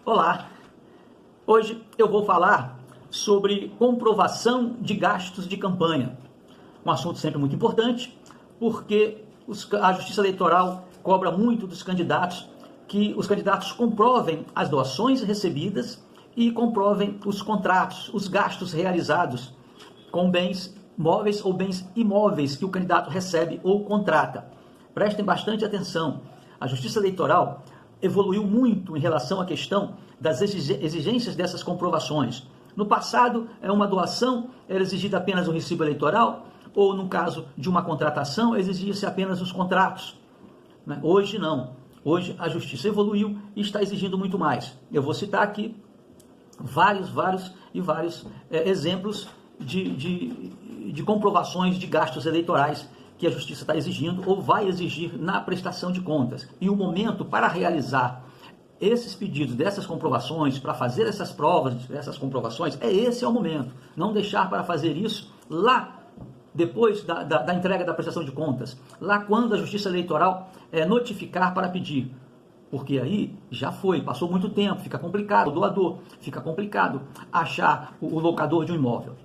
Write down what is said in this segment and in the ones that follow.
Olá, hoje eu vou falar sobre comprovação de gastos de campanha. Um assunto sempre muito importante, porque a Justiça Eleitoral cobra muito dos candidatos que os candidatos comprovem as doações recebidas e comprovem os contratos, os gastos realizados com bens móveis ou bens imóveis que o candidato recebe ou contrata. Prestem bastante atenção. A Justiça Eleitoral evoluiu muito em relação à questão das exigências dessas comprovações. No passado, uma doação era exigida apenas o recibo eleitoral, ou no caso de uma contratação, exigia-se apenas os contratos. Hoje não. Hoje a Justiça evoluiu e está exigindo muito mais. Eu vou citar aqui vários exemplos de comprovações de gastos eleitorais que a Justiça está exigindo ou vai exigir na prestação de contas. E o momento para realizar esses pedidos, dessas comprovações, para fazer essas provas, essas comprovações, esse é o momento. Não deixar para fazer isso lá depois da entrega da prestação de contas, lá quando a Justiça Eleitoral notificar para pedir. Porque aí já foi, passou muito tempo, fica complicado o doador, fica complicado achar o locador de um imóvel.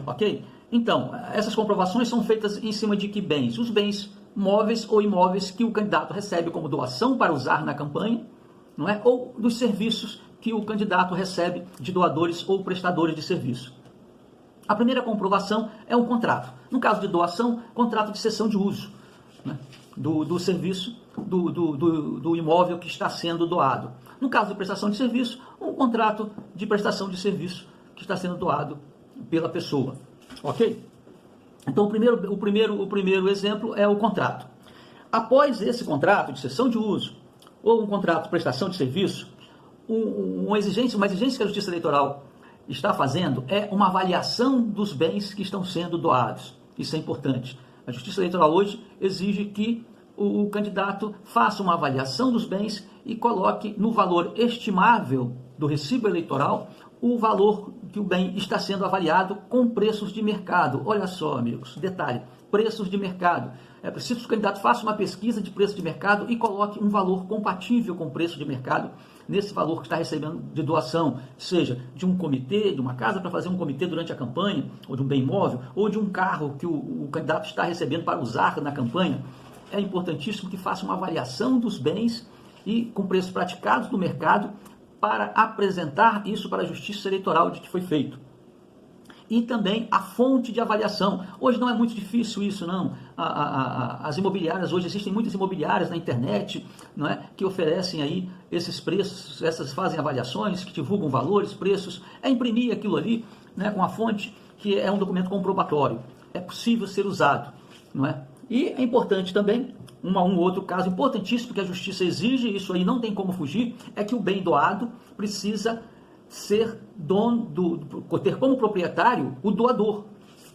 Ok? Então, essas comprovações são feitas em cima de que bens? Os bens móveis ou imóveis que o candidato recebe como doação para usar na campanha, não é? Ou dos serviços que o candidato recebe de doadores ou prestadores de serviço. A primeira comprovação é um contrato. No caso de doação, contrato de cessão de uso, né? do serviço, do imóvel que está sendo doado. No caso de prestação de serviço, um contrato de prestação de serviço que está sendo doado pela pessoa. Ok? Então, o primeiro exemplo é o contrato. Após esse contrato de cessão de uso, ou um contrato de prestação de serviço, uma exigência que a Justiça Eleitoral está fazendo é uma avaliação dos bens que estão sendo doados. Isso é importante. A Justiça Eleitoral hoje exige que o candidato faça uma avaliação dos bens e coloque no valor estimável do recibo eleitoral o valor que o bem está sendo avaliado com preços de mercado. Olha só, amigos, detalhe, preços de mercado. É preciso que o candidato faça uma pesquisa de preço de mercado e coloque um valor compatível com o preço de mercado nesse valor que está recebendo de doação, seja de um comitê, de uma casa para fazer um comitê durante a campanha, ou de um bem imóvel, ou de um carro que o candidato está recebendo para usar na campanha. É importantíssimo que faça uma avaliação dos bens e com preços praticados no mercado para apresentar isso para a Justiça Eleitoral de que foi feito. E também a fonte de avaliação. Hoje não é muito difícil isso, não. As imobiliárias, hoje existem muitas imobiliárias na internet, não é, que oferecem aí esses preços, fazem avaliações, que divulgam valores, preços. É imprimir aquilo ali, né, com a fonte, que é um documento comprobatório. É possível ser usado, não é? E é importante também, um outro caso importantíssimo que a Justiça exige, isso aí não tem como fugir, é que o bem doado precisa ser ter como proprietário o doador.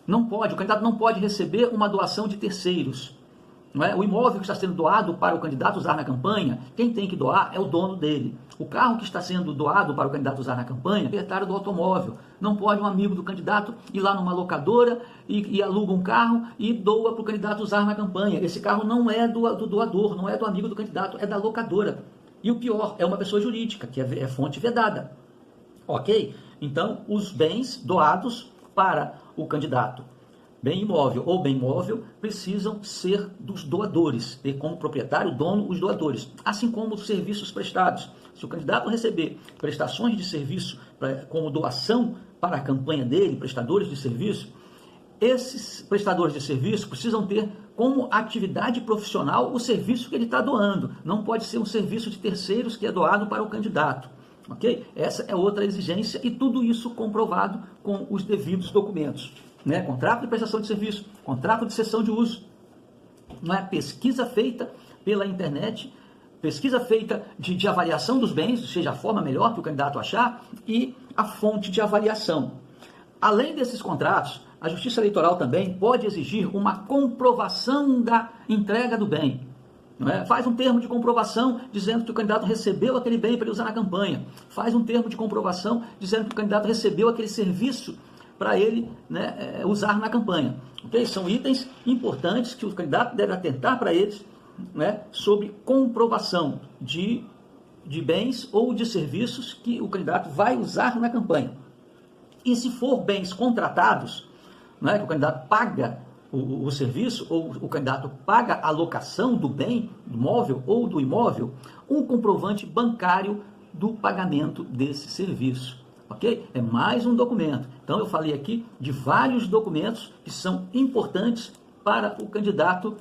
O candidato não pode receber uma doação de terceiros. Não é? O imóvel que está sendo doado para o candidato usar na campanha, quem tem que doar é o dono dele. O carro que está sendo doado para o candidato usar na campanha é o proprietário do automóvel. Não pode um amigo do candidato ir lá numa locadora e aluga um carro e doa para o candidato usar na campanha. Esse carro não é do doador, não é do amigo do candidato, é da locadora. E o pior, é uma pessoa jurídica, que é fonte vedada. Ok? Então, os bens doados para o candidato, bem imóvel ou bem móvel, precisam ser dos doadores, ter como proprietário, dono, os doadores. Assim como os serviços prestados. Se o candidato receber prestações de serviço como doação para a campanha dele, prestadores de serviço, esses prestadores de serviço precisam ter como atividade profissional o serviço que ele está doando. Não pode ser um serviço de terceiros que é doado para o candidato. Ok? Essa é outra exigência e tudo isso comprovado com os devidos documentos. Né? Contrato de prestação de serviço, contrato de cessão de uso, não é? Pesquisa feita pela internet, pesquisa feita de avaliação dos bens, seja a forma melhor que o candidato achar, e a fonte de avaliação. Além desses contratos, a Justiça Eleitoral também pode exigir uma comprovação da entrega do bem. Não é? Faz um termo de comprovação dizendo que o candidato recebeu aquele bem para ele usar na campanha. Faz um termo de comprovação dizendo que o candidato recebeu aquele serviço para ele, né, usar na campanha. Okay? São itens importantes que o candidato deve atentar para eles, né, sobre comprovação de de bens ou de serviços que o candidato vai usar na campanha. E se for bens contratados, que o candidato paga o serviço, ou o candidato paga a locação do bem, do móvel ou do imóvel, um comprovante bancário do pagamento desse serviço. Ok? É mais um documento. Então eu falei aqui de vários documentos que são importantes para o candidato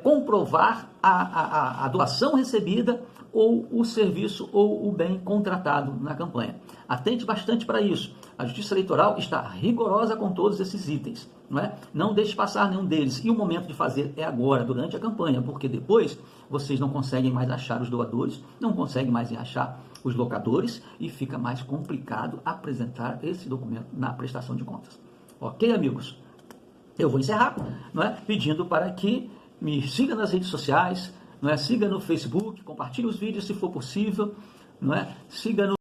comprovar a doação recebida ou o serviço ou o bem contratado na campanha. Atente bastante para isso. A Justiça Eleitoral está rigorosa com todos esses itens. Não deixe passar nenhum deles. E o momento de fazer é agora, durante a campanha, porque depois vocês não conseguem mais achar os doadores, não conseguem mais achar os locadores e fica mais complicado apresentar esse documento na prestação de contas. Ok, amigos? Eu vou encerrar pedindo para que me siga nas redes sociais, siga no Facebook, compartilhe os vídeos se for possível, siga no